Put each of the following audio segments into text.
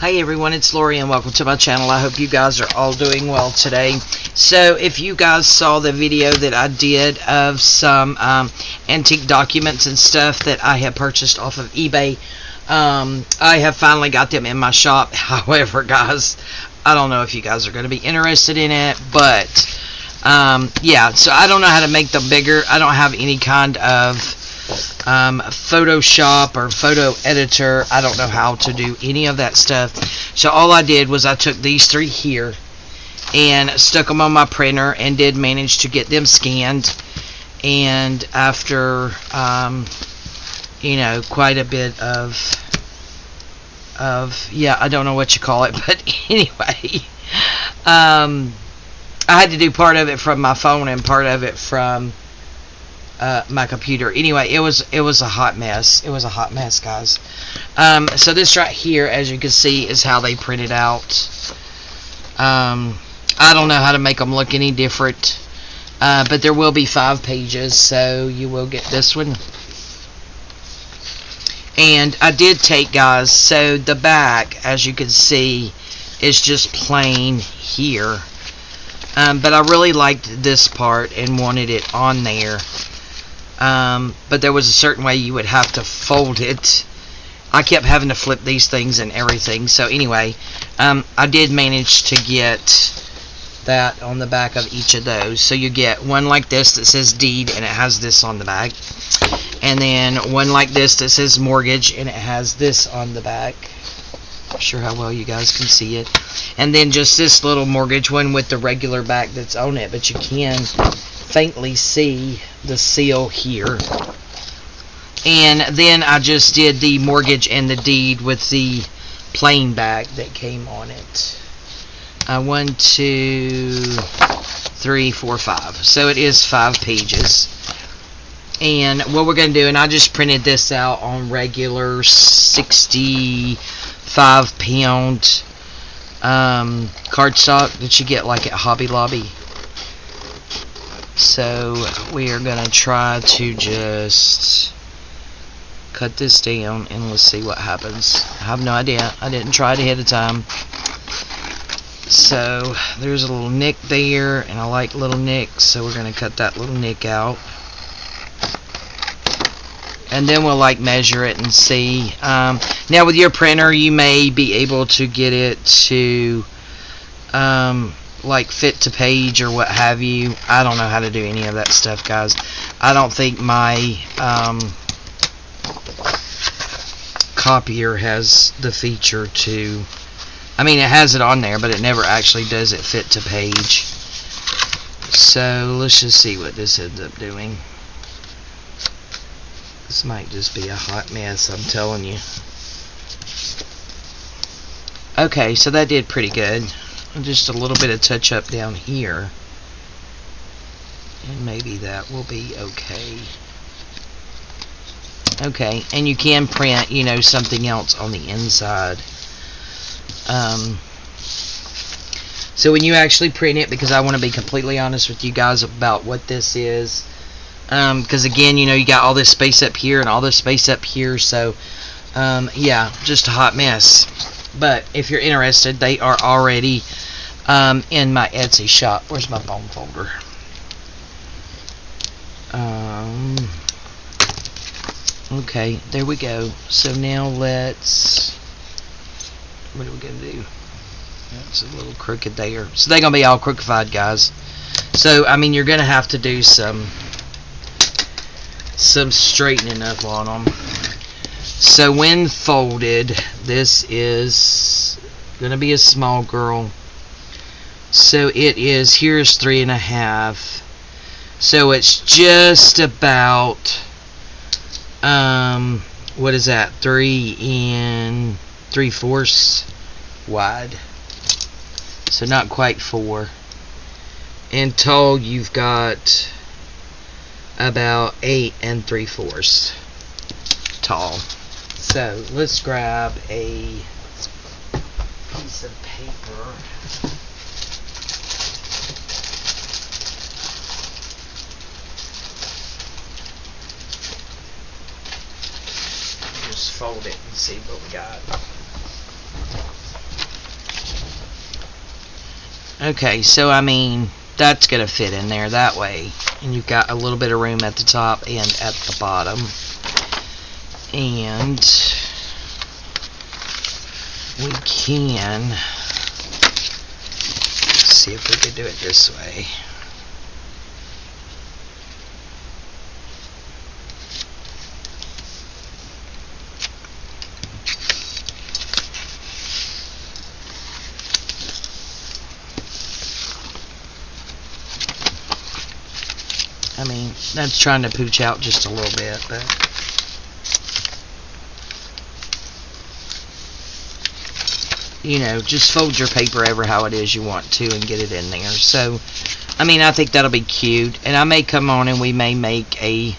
Hi everyone, it's Lori and welcome to my channel. I hope you guys are all doing well today. So if you guys saw the video that I did of some antique documents and stuff that I have purchased off of eBay, I have finally got them in my shop. However, guys, I don't know if you guys are going to be interested in it, but yeah, so I don't know how to make them bigger. I don't have any kind of Photoshop or photo editor. I don't know how to do any of that stuff. So all I did was I took these three here and stuck them on my printer and did manage to get them scanned. And after you know, quite a bit of yeah, I don't know what you call it, but anyway, I had to do part of it from my phone and part of it from my computer. Anyway, it was a hot mess. It was a hot mess, guys. So this right here, as you can see, is how they printed out. I don't know how to make them look any different, but there will be 5 pages, so you will get this one. And I did take, guys, so the back, as you can see, is just plain here. But I really liked this part and wanted it on there. But there was a certain way you would have to fold it. I kept having to flip these things and everything. So anyway, I did manage to get that on the back of each of those. So you get one like this that says deed and it has this on the back. And then one like this that says mortgage and it has this on the back. Not sure how well you guys can see it. And then just this little mortgage one with the regular back that's on it, but you can faintly see the seal here. And then I just did the mortgage and the deed with the plain back that came on it. 1, 2, 3, 4, 5. So it is 5 pages. And what we're going to do, and I just printed this out on regular 65-pound cardstock that you get like at Hobby Lobby. So we are going to try to just cut this down and let's see what happens. I have no idea. I didn't try it ahead of time. So there's a little nick there, and I like little nicks, so we're going to cut that little nick out. And then we'll like measure it and see. Now with your printer, you may be able to get it to like fit to page or what have you. I don't know how to do any of that stuff, guys. I don't think my copier has the feature to, I mean, it has it on there, but it never actually does it fit to page. So let's just see what this ends up doing. This might just be a hot mess, I'm telling you. Okay, so that did pretty good. Just a little bit of touch up down here. And maybe that will be okay. Okay, and you can print, you know, something else on the inside. So when you actually print it, because I want to be completely honest with you guys about what this is. Because again, you know, you got all this space up here and all this space up here, so yeah, just a hot mess. But if you're interested, they are already in my Etsy shop. Where's my bone folder? Okay, there we go. So now let's, what are we gonna do? That's a little crooked there. So they're gonna be all crooked, guys. So I mean, you're gonna have to do some straightening up on them. So when folded, this is gonna be a small girl. So it is, here's 3.5. So it's just about what is that, 3 3/4 wide. So not quite 4. And tall, you've got about 8 3/4 tall. So let's grab a piece of paper. Just fold it and see what we got. Okay, so I mean, that's going to fit in there that way. And you've got a little bit of room at the top and at the bottom. And we can see if we could do it this way. I mean, that's trying to pooch out just a little bit, but you know, just fold your paper over how it is you want to and get it in there. So, I mean, I think that'll be cute. And I may come on and we may make a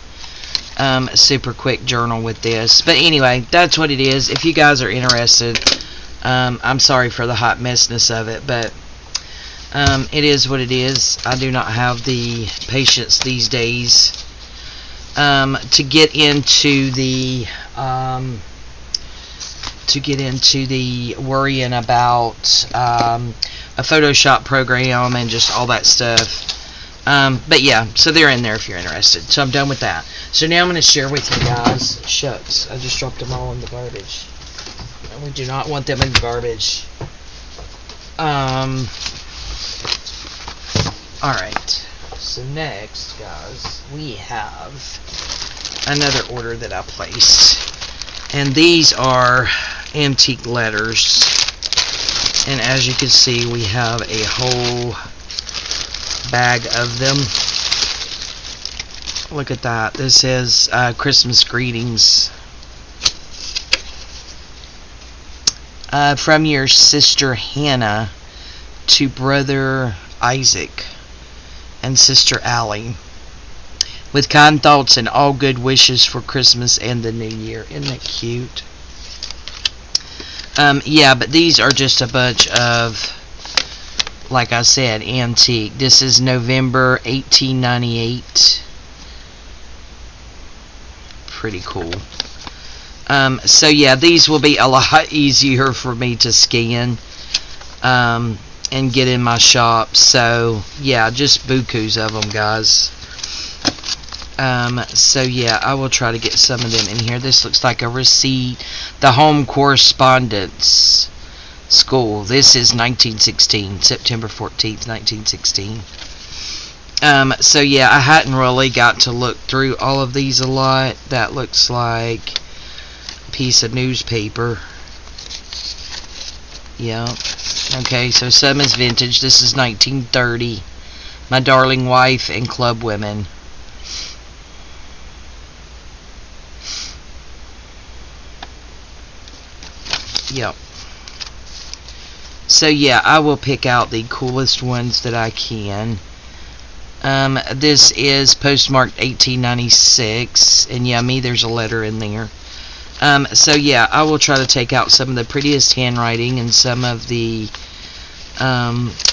super quick journal with this. But anyway, that's what it is. If you guys are interested, I'm sorry for the hot messness of it, but it is what it is. I do not have the patience these days to get into the worrying about a Photoshop program and just all that stuff. But yeah, so they're in there if you're interested. So I'm done with that. So now I'm going to share with you guys. Shucks, I just dropped them all in the garbage. We do not want them in the garbage. Alright, so next, guys, we have another order that I placed. And these are antique letters. And as you can see, we have a whole bag of them. Look at that. This is Christmas greetings. From your sister Hannah to brother Isaac and sister Allie, with kind thoughts and all good wishes for Christmas and the New Year. Isn't that cute? Yeah, but these are just a bunch of, like I said, antique. This is November 1898. Pretty cool. So yeah, these will be a lot easier for me to scan and get in my shop. So yeah, just bukus of them, guys. So yeah, I will try to get some of them in here. This looks like a receipt. The Home Correspondence School. This is 1916, September 14th, 1916. So yeah, I hadn't really got to look through all of these a lot. That looks like a piece of newspaper. Yeah. Okay, so some is vintage. This is 1930. My Darling Wife and Club Women. Yep. So yeah, I will pick out the coolest ones that I can. This is postmarked 1896, and yummy, there's a letter in there. So yeah, I will try to take out some of the prettiest handwriting and some of the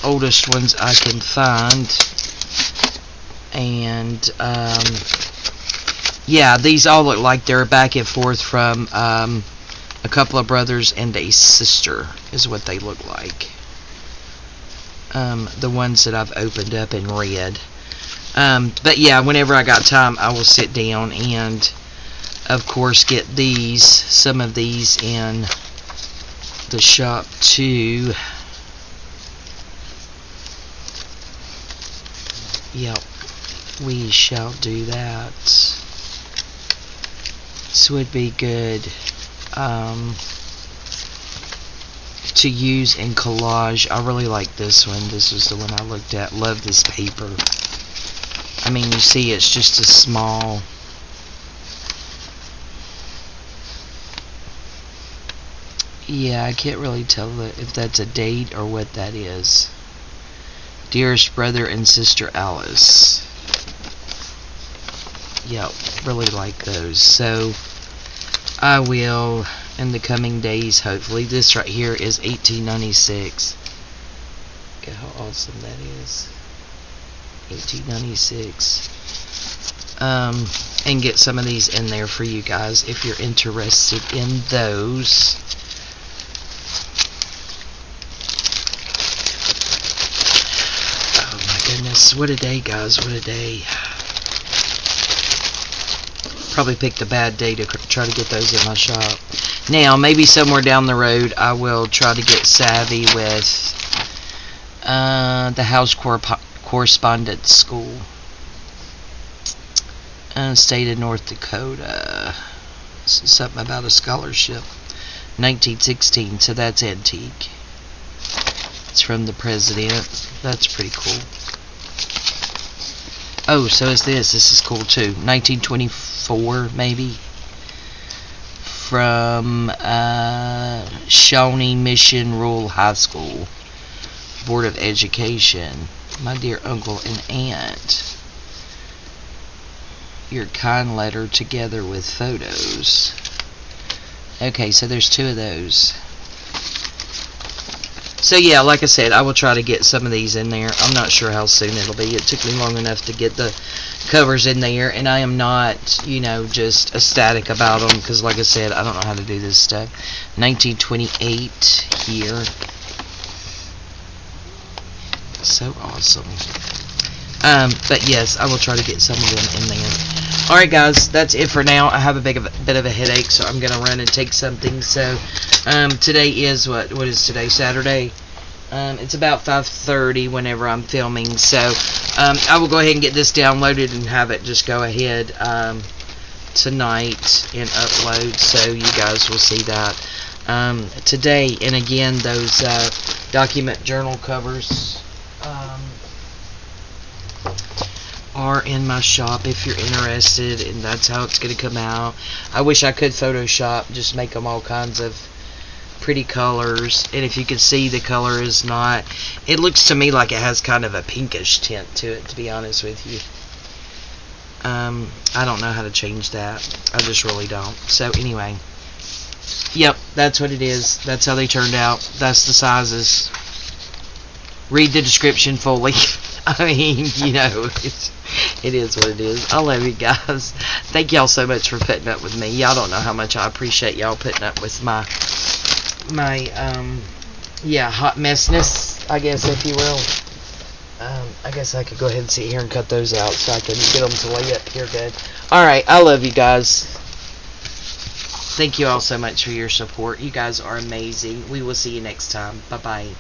oldest ones I can find. And yeah, these all look like they're back and forth from a couple of brothers and a sister is what they look like. The ones that I've opened up and read. But yeah, whenever I got time, I will sit down and, of course, get these, some of these in the shop too. Yep, we shall do that. This would be good to use in collage. I really like this one. This was the one I looked at. Love this paper. I mean, you see it's just a small. Yeah, I can't really tell if that's a date or what that is. Dearest brother and sister Alice. Yep, really like those. So I will, in the coming days, hopefully. This right here is 1896. Look at how awesome that is. 1896. And get some of these in there for you guys if you're interested in those. guys. What a day, guys. What a day. Probably picked a bad day to try to get those in my shop. Now, maybe somewhere down the road, I will try to get savvy with the House Correspondence School. State of North Dakota. Something about a scholarship. 1916, so that's antique. It's from the president. That's pretty cool. Oh, so is this. This is cool too. 1924, maybe. From Shawnee Mission Rural High School. Board of Education. My dear uncle and aunt. Your kind letter together with photos. Okay, so there's 2 of those. So yeah, like I said, I will try to get some of these in there. I'm not sure how soon it'll be. It took me long enough to get the covers in there, and I am not, you know, just ecstatic about them, because like I said, I don't know how to do this stuff. 1928 here. So awesome. But yes, I will try to get some of them in there. Alright guys, that's it for now. I have a bit of a headache, so I'm going to run and take something. So, today is, what is today? Saturday? It's about 5:30 whenever I'm filming. So, I will go ahead and get this downloaded and have it just go ahead tonight and upload. So, you guys will see that today. And again, those document journal covers are in my shop if you're interested, and that's how it's going to come out. I wish I could Photoshop, just make them all kinds of pretty colors, and if you can see, the color is not, it looks to me like it has kind of a pinkish tint to it, to be honest with you. I don't know how to change that. I just really don't. So anyway, yep, that's what it is. That's how they turned out. That's the sizes. Read the description fully. I mean, you know, it is what it is. I love you guys. Thank y'all so much for putting up with me. Y'all don't know how much I appreciate y'all putting up with my hot messness, I guess, if you will. I guess I could go ahead and sit here and cut those out so I can get them to lay up here good. Alright, I love you guys. Thank you all so much for your support. You guys are amazing. We will see you next time. Bye-bye.